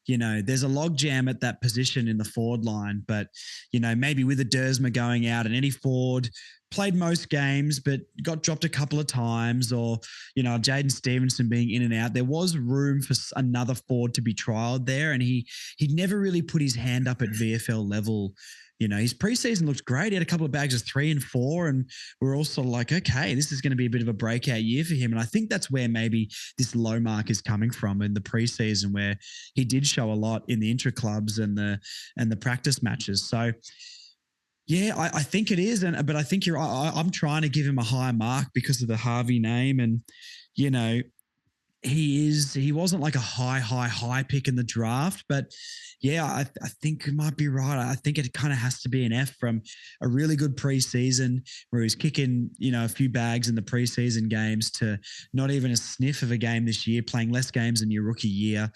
there's a logjam at that position in the forward line, but, maybe with a Dersma going out and Eddie Ford played most games, but got dropped a couple of times, or, Jaden Stevenson being in and out, there was room for another forward to be trialed there. And he never really put his hand up at VFL level. His preseason looked great. He had a couple of bags of 3 and 4, and we're also like, okay, this is going to be a bit of a breakout year for him. And I think that's where maybe this low mark is coming from in the preseason, where he did show a lot in the intra clubs and the practice matches. So, yeah, I think it is, but I think I'm trying to give him a higher mark because of the Harvey name, and he wasn't like a high pick in the draft, but yeah, I think you might be right. I think it kind of has to be an F from a really good preseason where he's kicking, a few bags in the preseason games to not even a sniff of a game this year, playing less games than your rookie year,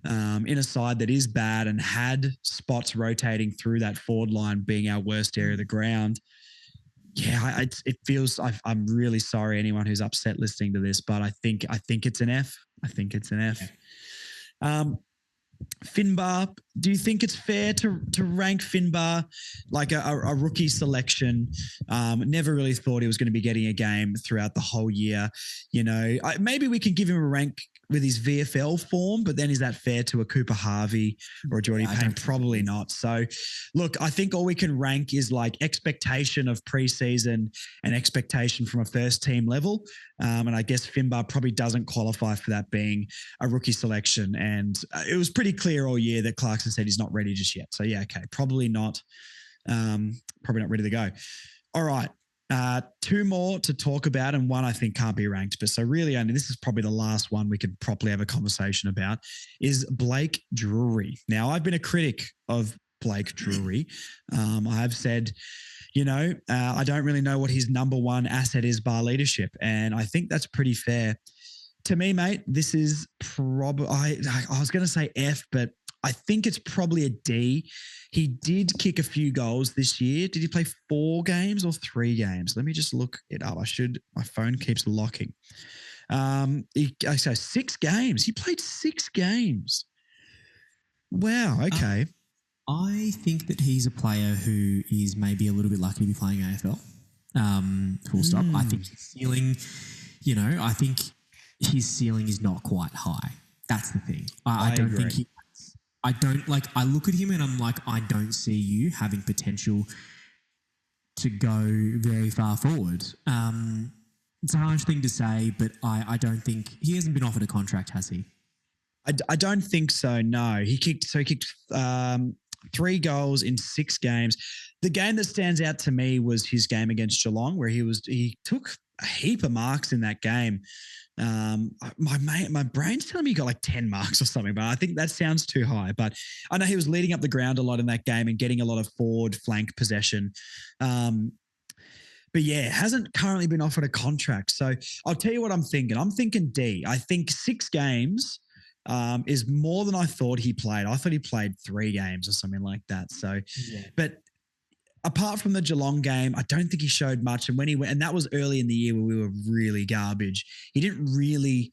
in a side that is bad and had spots rotating through that forward line being our worst area of the ground. Yeah, it feels. I'm really sorry anyone who's upset listening to this, but I think it's an F. I think it's an F. Finbar, do you think it's fair to rank Finbar like a rookie selection? Never really thought he was going to be getting a game throughout the whole year. Maybe we can give him a rank with his VFL form, but then is that fair to a Cooper Harvey or a Geordie Payne? Probably not. So, look, I think all we can rank is like expectation of preseason and expectation from a first team level. And I guess Finbar probably doesn't qualify for that being a rookie selection. And it was pretty clear all year that Clarkson said he's not ready just yet. So, yeah, okay, probably not ready to go. All right. Two more to talk about, and one I think can't be ranked. But so really, only this is probably the last one we could properly have a conversation about is Blake Drury. Now, I've been a critic of Blake Drury. I have said, I don't really know what his number one asset is bar leadership, and I think that's pretty fair. To me, mate, this is probably, I was going to say F, but I think it's probably a D. He did kick a few goals this year. Did he play 4 games or 3 games? Let me just look it up. My phone keeps locking. So 6 games. He played 6 games. Wow. Okay. I think that he's a player who is maybe a little bit lucky to be playing AFL. Full stop. I think his ceiling, I think his ceiling is not quite high. That's the thing. I don't agree. think I look at him and I'm like, I don't see you having potential to go very far forward. It's a harsh thing to say, but I don't think he hasn't been offered a contract, has he? I don't think so. No, he kicked 3 goals in 6 games. The game that stands out to me was his game against Geelong, where he took a heap of marks in that game. My brain's telling me he got like 10 marks or something, but I think that sounds too high. But I know he was leading up the ground a lot in that game and getting a lot of forward flank possession. But yeah, hasn't currently been offered a contract. So I'll tell you what I'm thinking. I'm thinking D. I think 6 games is more than I thought he played. I thought he played 3 games or something like that. So, but apart from the Geelong game, I don't think he showed much. And when he went, and that was early in the year where we were really garbage. He didn't really.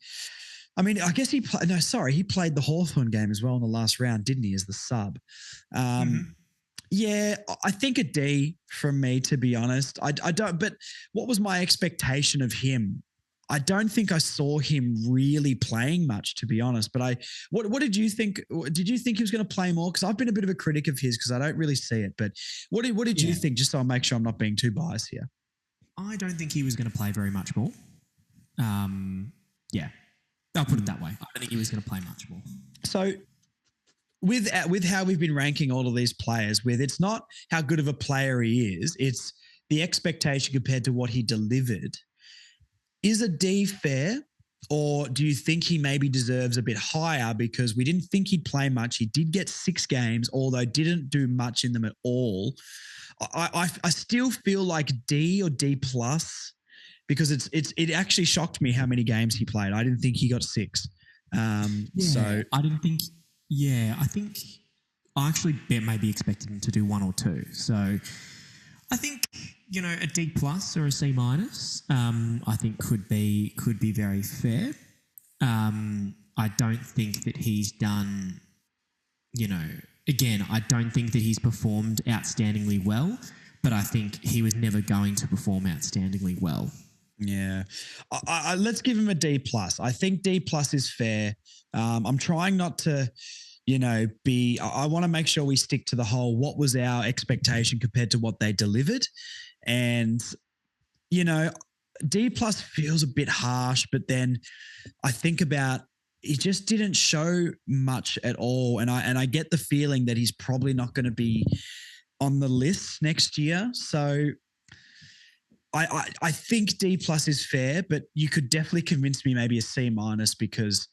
I mean, I guess he played. No, sorry, he played the Hawthorn game as well in the last round, didn't he? As the sub. Yeah, I think a D from me, to be honest. I don't. But what was my expectation of him? I don't think I saw him really playing much, to be honest. But what did you think? Did you think he was going to play more? Because I've been a bit of a critic of his because I don't really see it. But what did you think? Just so I make sure I'm not being too biased here. I don't think he was going to play very much more. Yeah, I'll put it that way. I don't think he was going to play much more. So with how we've been ranking all of these players, it's not how good of a player he is, it's the expectation compared to what he delivered. Is a D fair, or do you think he maybe deserves a bit higher because we didn't think he'd play much? He did get 6 games, although didn't do much in them at all. I still feel like D or D plus because it actually shocked me how many games he played. I didn't think he got 6. So I didn't think. Yeah, I think I actually maybe expected him to do 1 or 2. So I think a D plus or a C minus. I think could be very fair. I don't think that he's done. Again, I don't think that he's performed outstandingly well, but I think he was never going to perform outstandingly well. Yeah, let's give him a D plus. I think D plus is fair. I'm trying not to, I want to make sure we stick to the whole. What was our expectation compared to what they delivered, and D plus feels a bit harsh. But then I think about he just didn't show much at all, and I get the feeling that he's probably not going to be on the list next year. So. I think D plus is fair, but you could definitely convince me maybe a C minus because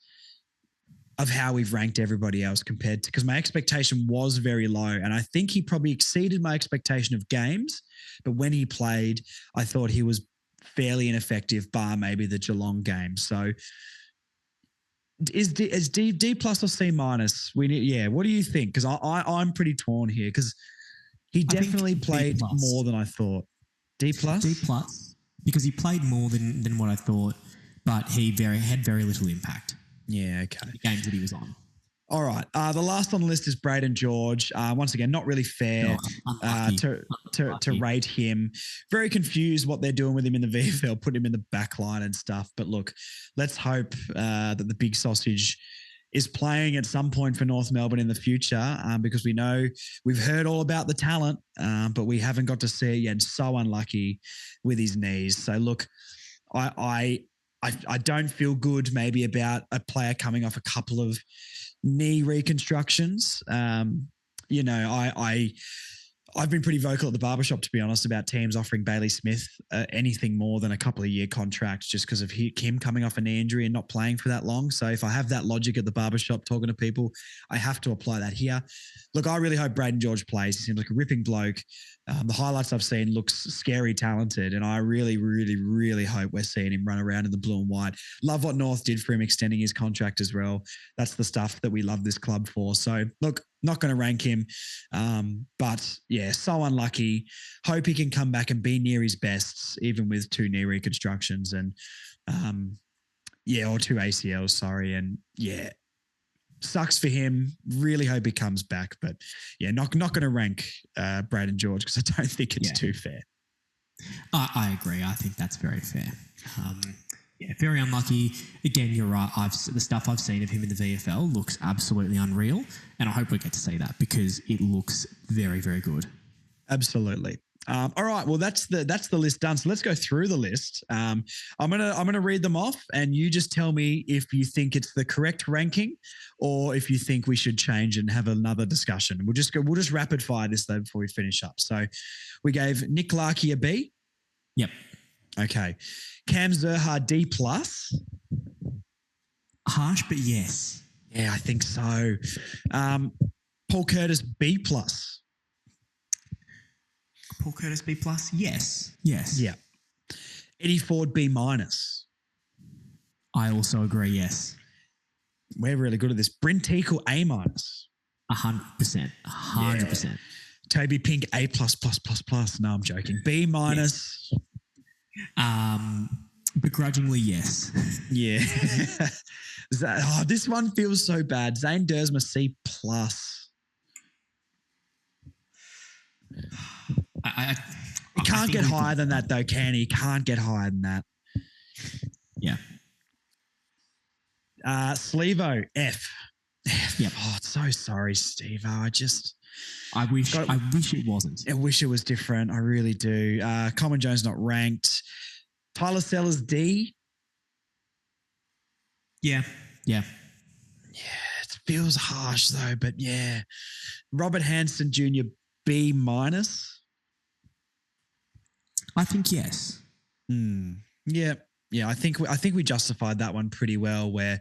of how we've ranked everybody else compared to, because my expectation was very low. And I think he probably exceeded my expectation of games, but when he played, I thought he was fairly ineffective bar maybe the Geelong game. So is D plus or C minus? What do you think? Because I'm pretty torn here because he definitely played more than I thought. D plus? D plus, because he played more than what I thought, but he had very little impact. Yeah, okay. The games that he was on. All right. The last on the list is Braden George. Once again, not really fair to rate him. Very confused what they're doing with him in the VFL, put him in the back line and stuff. But look, let's hope that the big sausage is playing at some point for North Melbourne in the future because we know we've heard all about the talent, but we haven't got to see it yet. So unlucky with his knees. So look, I don't feel good maybe about a player coming off a couple of knee reconstructions. I've been pretty vocal at the barbershop, to be honest, about teams offering Bailey Smith anything more than a couple of year contracts just because of him coming off a knee injury and not playing for that long. So if I have that logic at the barbershop talking to people, I have to apply that here. Look, I really hope Braden George plays. He seems like a ripping bloke. The highlights I've seen looks scary talented, and I really, really, really hope we're seeing him run around in the blue and white. Love what North did for him, extending his contract as well. That's the stuff that we love this club for. So, look, not going to rank him, but yeah, so unlucky. Hope he can come back and be near his best, even with 2 knee reconstructions and, or 2 ACLs, sorry. And yeah, sucks for him. Really hope he comes back, but yeah, not going to rank Braden George because I don't think it's too fair. I agree. I think that's very fair. Very unlucky. Again, you're right. The stuff I've seen of him in the VFL looks absolutely unreal, and I hope we get to see that because it looks very, very good. Absolutely. All right. Well, that's the list done. So let's go through the list. I'm gonna read them off, and you just tell me if you think it's the correct ranking, or if you think we should change and have another discussion. We'll just rapid fire this though before we finish up. So we gave Nick Larkey a B. Yep. Okay. Cam Zerha D+. Harsh, but yes. Yeah, I think so. Paul Curtis B+. Paul Curtis B+. Yes. Yes. Yeah. Eddie Ford B-. I also agree. Yes. We're really good at this. Bryn Teakle A-. 100%. 100%. Yeah. Toby Pink A++++. No, I'm joking. B-. Yes. Begrudgingly, yes. Yeah. This one feels so bad. Zane Dersma C+. He can't get higher than that, though, can he? Can't get higher than that. Yeah. Slevo F. Yep. Oh, so sorry, Steve. I wish it wasn't. I wish it was different. I really do. Common Jones not ranked. Tyler Sellers D. Yeah. Yeah. Yeah, it feels harsh though, but yeah. Robert Hanson Jr. B-. I think yes. Yeah. Yeah, I think we justified that one pretty well where,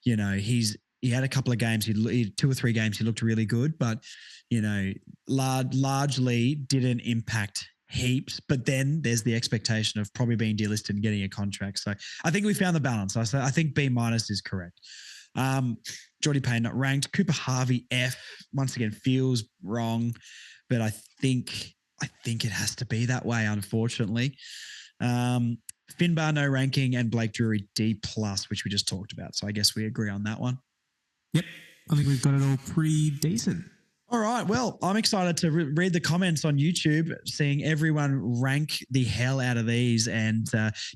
you know, he had a couple of games, he 2 or 3 games he looked really good, but, you know, largely didn't impact heaps. But then there's the expectation of probably being delisted and getting a contract. So I think we found the balance. I think B- is correct. Jordy Payne not ranked. Cooper Harvey F. Once again feels wrong, but I think it has to be that way, unfortunately. Finbar no ranking and Blake Drury D+, which we just talked about. So I guess we agree on that one. Yep. I think we've got it all pretty decent. All right. Well, I'm excited to read the comments on YouTube, seeing everyone rank the hell out of these and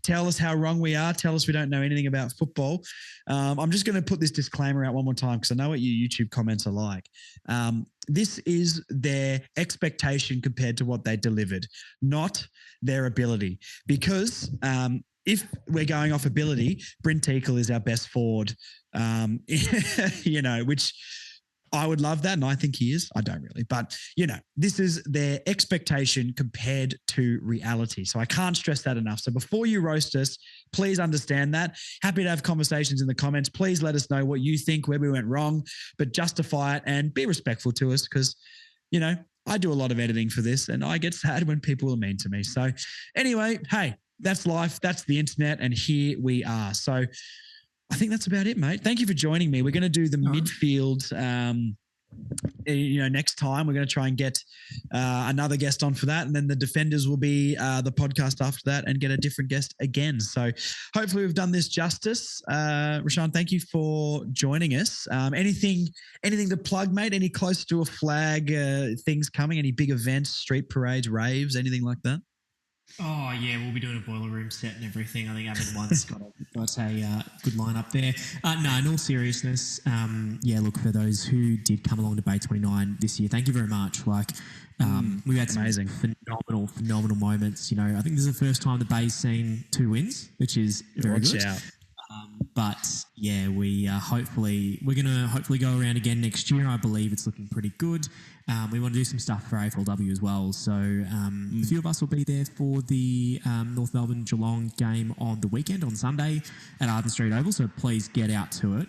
tell us how wrong we are. Tell us we don't know anything about football. I'm just going to put this disclaimer out one more time because I know what your YouTube comments are like. This is their expectation compared to what they delivered, not their ability. Because if we're going off ability, Bryn Teakle is our best forward, you know, which I would love that, and I think he is. I don't really. But, you know, this is their expectation compared to reality. So I can't stress that enough. So before you roast us, please understand that. Happy to have conversations in the comments. Please let us know what you think, where we went wrong, but justify it and be respectful to us because, you know, I do a lot of editing for this and I get sad when people are mean to me. So anyway, hey, that's life. That's the internet. And here we are. So I think that's about it, mate. Thank you for joining me. We're going to do the midfield, you know, next time. We're going to try and get another guest on for that. And then the defenders will be the podcast after that and get a different guest again. So hopefully we've done this justice. Rashaan, thank you for joining us. Anything to plug, mate? Any close to a flag things coming? Any big events, street parades, raves, anything like that? Oh, yeah, we'll be doing a boiler room set and everything. I think Evan One's got a good lineup there. No, in all seriousness, yeah, look, for those who did come along to Bay 29 this year, thank you very much. Like, we've had some amazing, phenomenal moments. You know, I think this is the first time the Bay's seen 2 wins, which is very good. But yeah, we're gonna hopefully go around again next year. I believe it's looking pretty good. We want to do some stuff for AFLW as well. So a few of us will be there for the North Melbourne Geelong game on the weekend on Sunday at Arden Street Oval. So please get out to it.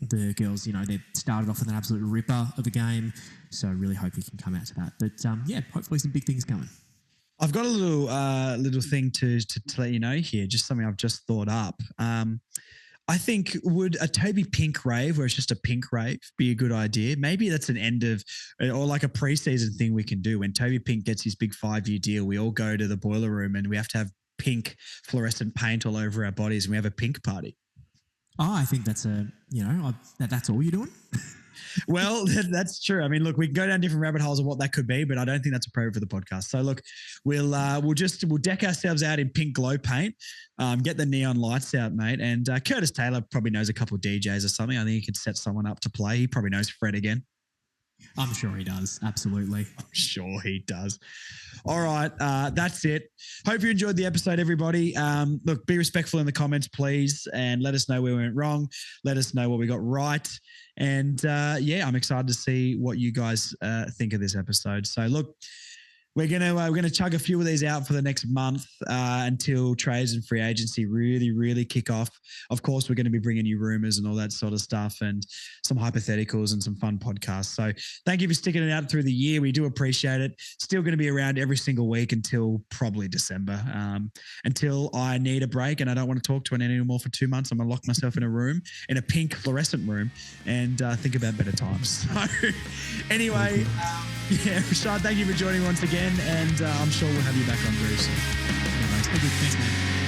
The girls, they started off with an absolute ripper of a game. So really hope you can come out to that. But yeah, hopefully some big things coming. I've got a little thing to let you know here, just something I've just thought up. I think, would a Toby Pink rave, where it's just a pink rave, be a good idea? Maybe that's an end of, or like a preseason thing we can do. When Toby Pink gets his big 5-year deal, we all go to the boiler room and we have to have pink fluorescent paint all over our bodies, and we have a pink party. Oh, I think that's that's all you're doing. Well, that's true. I mean, look, we can go down different rabbit holes of what that could be, but I don't think that's appropriate for the podcast. So, look, we'll deck ourselves out in pink glow paint, get the neon lights out, mate. And Curtis Taylor probably knows a couple of DJs or something. I think he could set someone up to play. He probably knows Fred again. I'm sure he does. Absolutely. I'm sure he does. All right. That's it. Hope you enjoyed the episode, everybody. Look, be respectful in the comments, please, and let us know where we went wrong. Let us know what we got right. And yeah, I'm excited to see what you guys think of this episode. So look, we're gonna chug a few of these out for the next month until trades and free agency really kick off. Of course, we're going to be bringing you rumors and all that sort of stuff, and some hypotheticals and some fun podcasts. So thank you for sticking it out through the year. We do appreciate it. Still going to be around every single week until probably December, until I need a break and I don't want to talk to anyone anymore for 2 months. I'm going to lock myself in a pink fluorescent room, and think about better times. So anyway. Yeah, Rashad, thank you for joining once again, and I'm sure we'll have you back on very soon. Thanks, man.